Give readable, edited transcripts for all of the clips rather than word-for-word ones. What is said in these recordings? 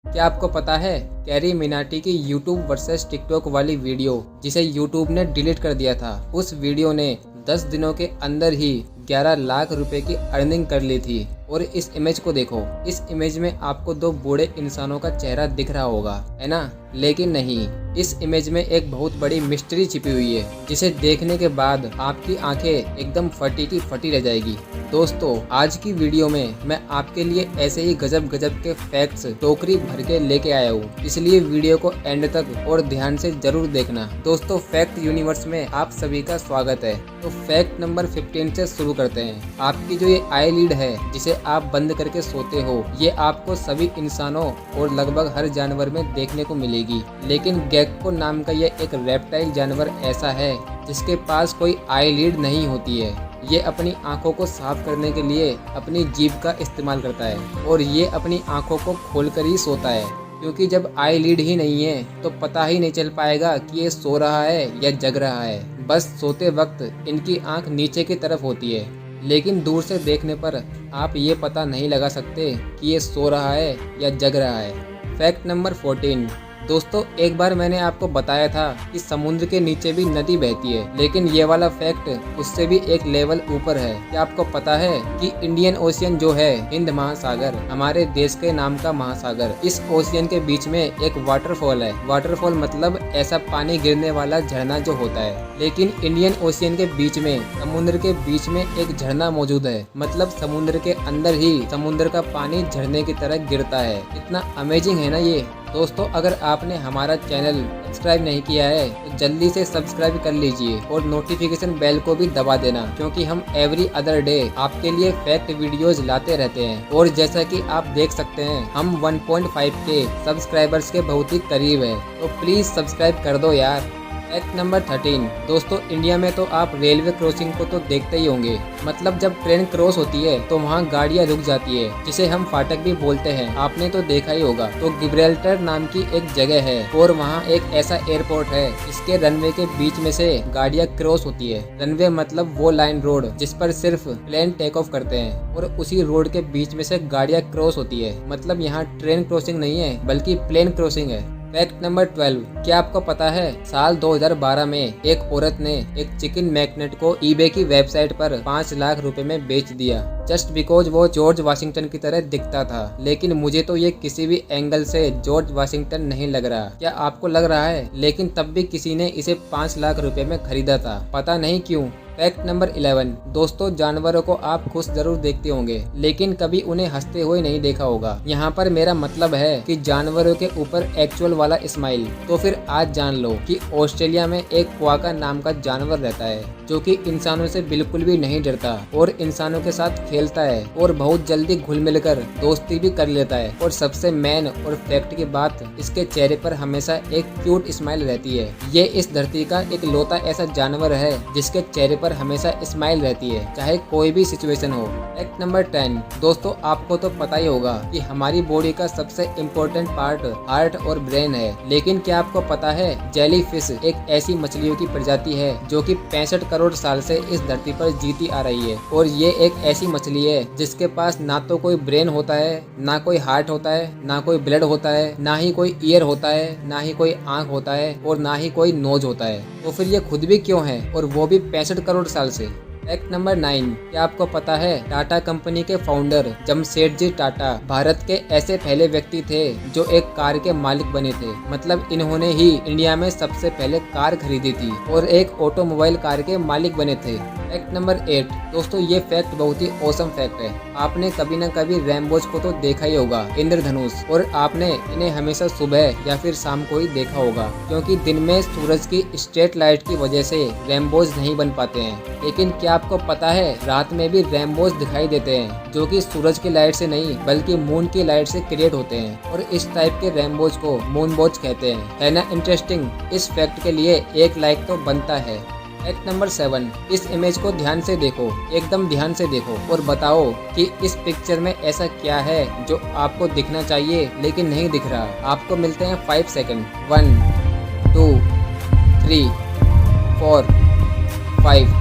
क्या आपको पता है कैरी मिनाटी की यूट्यूब वर्सेस टिकटॉक वाली वीडियो जिसे यूट्यूब ने डिलीट कर दिया था, उस वीडियो ने 10 दिनों के अंदर ही 11 लाख रुपए की अर्निंग कर ली थी। और इस इमेज को देखो, इस इमेज में आपको दो बूढ़े इंसानों का चेहरा दिख रहा होगा, है ना? लेकिन नहीं, इस इमेज में एक बहुत बड़ी मिस्ट्री छिपी हुई है जिसे देखने के बाद आपकी आंखें एकदम फटी की फटी रह जाएगी। दोस्तों, आज की वीडियो में मैं आपके लिए ऐसे ही गजब गजब के फैक्ट्स टोकरी भर के लेके आया हूँ, इसलिए वीडियो को एंड तक और ध्यान से जरूर देखना। दोस्तों, फैक्ट यूनिवर्स में आप सभी का स्वागत है। तो फैक्ट नंबर 15 से शुरू करते हैं। आपकी जो ये आई लीड है जिसे आप बंद करके सोते हो, ये आपको सभी इंसानों और लगभग हर जानवर में देखने को मिलेगी, लेकिन गेक्को नाम का ये एक रेप्टाइल जानवर ऐसा है जिसके पास कोई आई लीड नहीं होती है। ये अपनी आंखों को साफ करने के लिए अपनी जीभ का इस्तेमाल करता है और ये अपनी आंखों को खोलकर ही सोता है, क्योंकि जब आई लीड ही नहीं है तो पता ही नहीं चल पाएगा कि ये सो रहा है या जग रहा है। बस सोते वक्त इनकी आंख नीचे की तरफ होती है, लेकिन दूर से देखने पर आप ये पता नहीं लगा सकते कि ये सो रहा है या जग रहा है। Fact number 14। दोस्तों, एक बार मैंने आपको बताया था कि समुद्र के नीचे भी नदी बहती है, लेकिन ये वाला फैक्ट उससे भी एक लेवल ऊपर है। क्या आपको पता है कि इंडियन ओशियन जो है, हिंद महासागर, हमारे देश के नाम का महासागर, इस ओशियन के बीच में एक वाटरफॉल है। वाटरफॉल मतलब ऐसा पानी गिरने वाला झरना जो होता है, लेकिन इंडियन ओशियन के बीच में, समुद्र के बीच में एक झरना मौजूद है। मतलब समुद्र के अंदर ही समुद्र का पानी झरने की तरह गिरता है। इतना अमेजिंग है ना ये। दोस्तों, अगर आपने हमारा चैनल सब्सक्राइब नहीं किया है तो जल्दी से सब्सक्राइब कर लीजिए और नोटिफिकेशन बेल को भी दबा देना, क्योंकि हम एवरी अदर डे आपके लिए फैक्ट वीडियोस लाते रहते हैं। और जैसा कि आप देख सकते हैं, हम 1.5 के सब्सक्राइबर्स के बहुत ही करीब है, तो प्लीज सब्सक्राइब कर दो यार। Fact number 13। दोस्तों, इंडिया में तो आप रेलवे क्रॉसिंग को तो देखते ही होंगे। मतलब जब ट्रेन क्रॉस होती है तो वहाँ गाड़ियाँ रुक जाती है, जिसे हम फाटक भी बोलते हैं। आपने तो देखा ही होगा। तो गिब्राल्टर नाम की एक जगह है और वहाँ एक ऐसा एयरपोर्ट है जिसके रनवे के बीच में से गाड़ियाँ क्रॉस होती है। रनवे मतलब वो लाइन रोड जिस पर सिर्फ प्लेन टेक ऑफ करते हैं, और उसी रोड के बीच में से गाड़ियाँ क्रॉस होती है। मतलब यहाँ ट्रेन क्रॉसिंग नहीं है बल्कि प्लेन क्रॉसिंग है। Fact number 12। क्या आपको पता है साल 2012 में एक औरत ने एक चिकन मैग्नेट को ईबे की वेबसाइट पर 5 लाख रुपए में बेच दिया, जस्ट बिकॉज वो जॉर्ज वाशिंगटन की तरह दिखता था। लेकिन मुझे तो ये किसी भी एंगल से जॉर्ज वाशिंगटन नहीं लग रहा। क्या आपको लग रहा है? लेकिन तब भी किसी ने इसे 5 लाख रुपए में खरीदा था, पता नहीं क्यों। Fact number 11। दोस्तों, जानवरों को आप खुश जरूर देखते होंगे, लेकिन कभी उन्हें हंसते हुए नहीं देखा होगा। यहाँ पर मेरा मतलब है कि जानवरों के ऊपर एक्चुअल वाला स्माइल। तो फिर आज जान लो कि ऑस्ट्रेलिया में एक क्वाका नाम का जानवर रहता है जो कि इंसानों से बिल्कुल भी नहीं डरता और इंसानों के साथ खेलता है और बहुत जल्दी घुल मिलकर दोस्ती भी कर लेता है। और सबसे मेन और फैक्ट की बात, इसके चेहरे पर हमेशा एक क्यूट स्माइल रहती है। ये इस धरती का एक लौता ऐसा जानवर है जिसके चेहरे पर हमेशा स्माइल रहती है, चाहे कोई भी सिचुएशन हो। Fact number 10। दोस्तों, आपको तो पता ही होगा कि हमारी बॉडी का सबसे इम्पोर्टेंट पार्ट हार्ट और ब्रेन है, लेकिन क्या आपको पता है जेलीफिश एक ऐसी मछलियों की प्रजाति है जो कि 65 करोड़ साल से इस धरती पर जीती आ रही है। और ये एक ऐसी मछली है जिसके पास ना तो कोई ब्रेन होता है, ना कोई हार्ट होता है, ना कोई ब्लड होता है, ना ही कोई ईयर होता है, ना ही कोई आंख होता है और ना ही कोई नोज होता है। तो फिर ये खुद भी क्यों है, और वो भी 65 करोड़ साल से। Fact number 9। क्या आपको पता है टाटा कंपनी के फाउंडर जमशेदजी टाटा भारत के ऐसे पहले व्यक्ति थे जो एक कार के मालिक बने थे। मतलब इन्होंने ही इंडिया में सबसे पहले कार खरीदी थी और एक ऑटोमोबाइल कार के मालिक बने थे। Fact number 8। दोस्तों, ये फैक्ट बहुत ही औसम फैक्ट है। आपने कभी न कभी रैम्बोज को तो देखा ही होगा, इंद्रधनुष, और आपने इन्हें हमेशा सुबह या फिर शाम को ही देखा होगा, क्योंकि दिन में सूरज की स्ट्रेट लाइट की वजह से रैम्बोज नहीं बन पाते हैं। लेकिन क्या आपको पता है रात में भी रैम्बोज दिखाई देते हैं, जो कि सूरज की लाइट से नहीं बल्कि मून की लाइट से क्रिएट होते हैं, और इस टाइप के रैम्बोज को मूनबोज कहते हैं। है ना इंटरेस्टिंग? इस फैक्ट के लिए एक लाइक तो बनता है। Fact number 7। इस इमेज को ध्यान से देखो, एकदम ध्यान से देखो और बताओ कि इस पिक्चर में ऐसा क्या है जो आपको दिखना चाहिए लेकिन नहीं दिख रहा। आपको मिलते हैं 5 सेकंड। 1 2 3 4 5।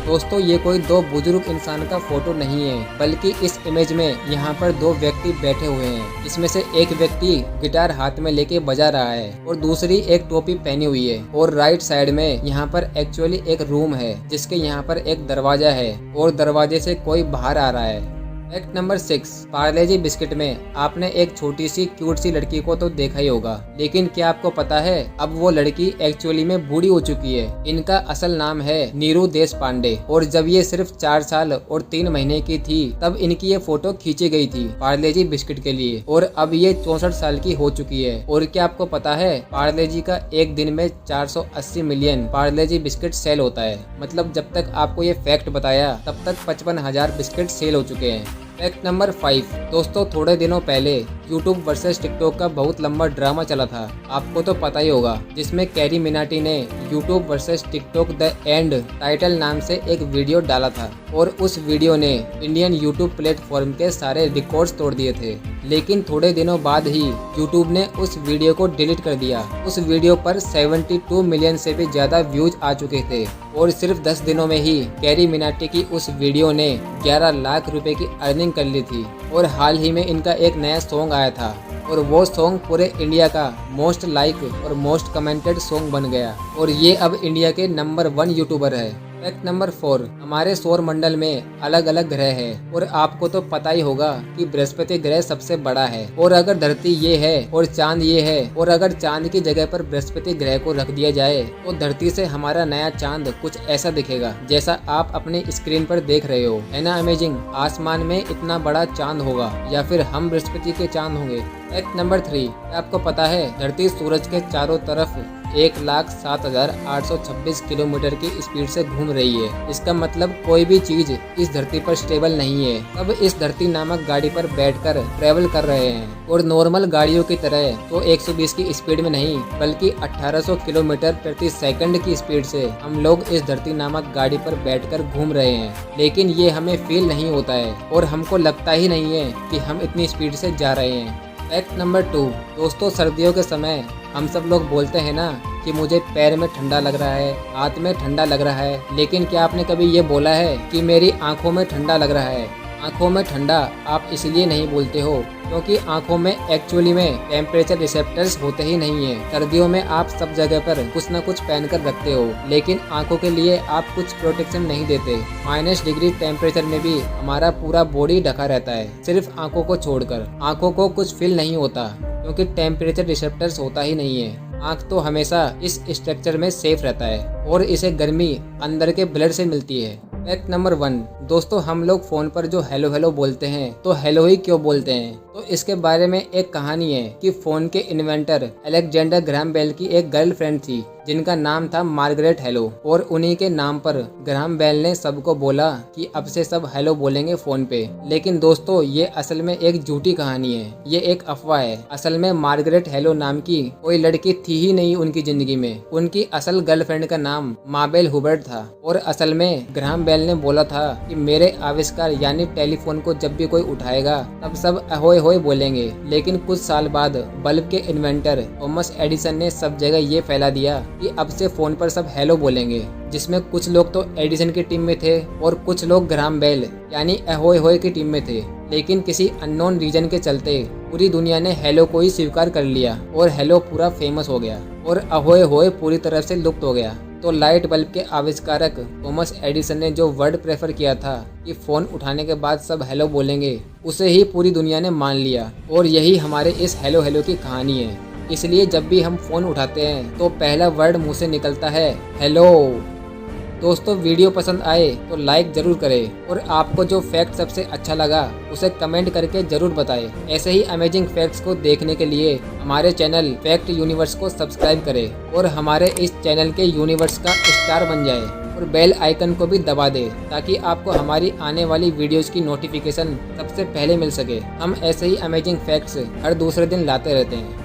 दोस्तों ये कोई दो बुजुर्ग इंसान का फोटो नहीं है, बल्कि इस इमेज में यहाँ पर दो व्यक्ति बैठे हुए हैं। इसमें से एक व्यक्ति गिटार हाथ में लेके बजा रहा है और दूसरी एक टोपी पहनी हुई है। और राइट साइड में यहाँ पर एक्चुअली एक रूम है जिसके यहाँ पर एक दरवाजा है और दरवाजे से कोई बाहर आ रहा है। फैक्ट नंबर 6, पार्ले-जी बिस्किट में आपने एक छोटी सी क्यूट सी लड़की को तो देखा ही होगा, लेकिन क्या आपको पता है अब वो लड़की एक्चुअली में बूढ़ी हो चुकी है। इनका असल नाम है नीरू देशपांडे और जब ये सिर्फ 4 साल और 3 महीने की थी तब इनकी ये फोटो खींची गई थी पार्ले-जी बिस्किट के लिए और अब ये 64 साल की हो चुकी है। और क्या आपको पता है पार्ले-जी का एक दिन में 480 मिलियन पार्ले-जी बिस्किट सेल होता है। मतलब जब तक आपको ये फैक्ट बताया तब तक 55,000 बिस्किट सेल हो चुके हैं। फैक्ट नंबर 5, दोस्तों थोड़े दिनों पहले YouTube वर्सेस टिकटॉक का बहुत लंबा ड्रामा चला था, आपको तो पता ही होगा, जिसमें कैरी मिनाटी ने YouTube versus TikTok the end title नाम से एक वीडियो डाला था और उस वीडियो ने इंडियन YouTube प्लेटफॉर्म के सारे रिकॉर्ड्स तोड़ दिए थे। लेकिन थोड़े दिनों बाद ही YouTube ने उस वीडियो को डिलीट कर दिया। उस वीडियो पर 72 मिलियन से भी ज्यादा व्यूज आ चुके थे और सिर्फ 10 दिनों में ही कैरी मिनाटी की उस वीडियो ने 11 लाख रुपए की अर्निंग कर ली थी। और हाल ही में इनका एक नया सॉन्ग आया था और वो सॉन्ग पूरे इंडिया का मोस्ट लाइक और मोस्ट कमेंटेड सॉन्ग बन गया और ये अब इंडिया के नंबर 1 यूट्यूबर है। फैक्ट नंबर 4, हमारे सौर मंडल में अलग अलग ग्रह है और आपको तो पता ही होगा कि बृहस्पति ग्रह सबसे बड़ा है। और अगर धरती ये है और चांद ये है और अगर चांद की जगह पर बृहस्पति ग्रह को रख दिया जाए तो धरती से हमारा नया चांद कुछ ऐसा दिखेगा जैसा आप अपने स्क्रीन पर देख रहे हो। है ना अमेजिंग? आसमान में इतना बड़ा चांद होगा या फिर हम बृहस्पति के चांद होंगे। फैक्ट नंबर 3, आपको पता है धरती सूरज के चारों तरफ 1,07,826 किलोमीटर की स्पीड से घूम रही है। इसका मतलब कोई भी चीज इस धरती पर स्टेबल नहीं है। अब इस धरती नामक गाड़ी पर बैठकर ट्रेवल कर रहे हैं और नॉर्मल गाड़ियों की तरह तो 120 की स्पीड में नहीं बल्कि 1800 किलोमीटर प्रति सेकंड की स्पीड से हम लोग इस धरती नामक गाड़ी पर बैठकर घूम रहे हैं। लेकिन ये हमें फील नहीं होता है और हमको लगता ही नहीं है कि हम इतनी स्पीड से जा रहे हैं। फैक्ट नंबर 2, दोस्तों सर्दियों के समय हम सब लोग बोलते हैं ना कि मुझे पैर में ठंडा लग रहा है, हाथ में ठंडा लग रहा है, लेकिन क्या आपने कभी ये बोला है कि मेरी आंखों में ठंडा लग रहा है? आंखों में ठंडा आप इसलिए नहीं बोलते हो क्योंकि आंखों में एक्चुअली में टेम्परेचर रिसेप्टर्स होते ही नहीं है। सर्दियों में आप सब जगह पर कुछ न कुछ पहन कर रखते हो, लेकिन आंखों के लिए आप कुछ प्रोटेक्शन नहीं देते। -डिग्री टेम्परेचर में भी हमारा पूरा बॉडी ढका रहता है, सिर्फ आंखों को छोड़कर। आंखों को कुछ फील नहीं होता क्योंकि टेम्परेचर रिसेप्टर्स होता ही नहीं है। आंख तो हमेशा इस स्ट्रक्चर में सेफ रहता है और इसे गर्मी अंदर के ब्लड से मिलती है। फैक्ट नंबर 1, दोस्तों हम लोग फोन पर जो हेलो हेलो बोलते हैं तो हेलो ही क्यों बोलते हैं? तो इसके बारे में एक कहानी है कि फोन के इन्वेंटर अलेक्जेंडर ग्राहम बेल की एक गर्लफ्रेंड थी जिनका नाम था मार्गरेट हेलो और उन्हीं के नाम पर ग्राहम बेल ने सबको बोला कि अब से सब हेलो बोलेंगे फोन पे। लेकिन दोस्तों ये असल में एक झूठी कहानी है, ये एक अफवाह है। असल में मार्गरेट हेलो नाम की कोई लड़की थी ही नहीं उनकी जिंदगी में। उनकी असल गर्लफ्रेंड का नाम माबेल हुबर्ट था और असल में ग्राहम बेल ने बोला था कि मेरे आविष्कार यानी टेलीफोन को जब भी कोई उठाएगा तब सब अहोय होय बोलेंगे। लेकिन कुछ साल बाद बल्ब के इन्वेंटर थॉमस एडिसन ने सब जगह ये फैला दिया कि अब से फोन पर सब हेलो बोलेंगे, जिसमें कुछ लोग तो एडिसन की टीम में थे और कुछ लोग ग्राहम बेल यानी अहोय होय की टीम में थे। लेकिन किसी अननोन रीजन के चलते पूरी दुनिया ने हेलो को ही स्वीकार कर लिया और हेलो पूरा फेमस हो गया और अहोय होय पूरी तरह से लुप्त हो गया। तो लाइट बल्ब के आविष्कारक थॉमस एडिसन ने जो वर्ड प्रेफर किया था कि फोन उठाने के बाद सब हेलो बोलेंगे, उसे ही पूरी दुनिया ने मान लिया और यही हमारे इस हेलो हेलो की कहानी है। इसलिए जब भी हम फोन उठाते हैं तो पहला वर्ड मुंह से निकलता है हेलो। दोस्तों वीडियो पसंद आए तो लाइक जरूर करें और आपको जो फैक्ट सबसे अच्छा लगा उसे कमेंट करके जरूर बताएं। ऐसे ही अमेजिंग फैक्ट्स को देखने के लिए हमारे चैनल फैक्ट यूनिवर्स को सब्सक्राइब करें और हमारे इस चैनल के यूनिवर्स का स्टार बन जाए और बेल आइकन को भी दबा दे ताकि आपको हमारी आने वाली वीडियोस की नोटिफिकेशन सबसे पहले मिल सके। हम ऐसे ही अमेजिंग फैक्ट्स हर दूसरे दिन लाते रहते हैं।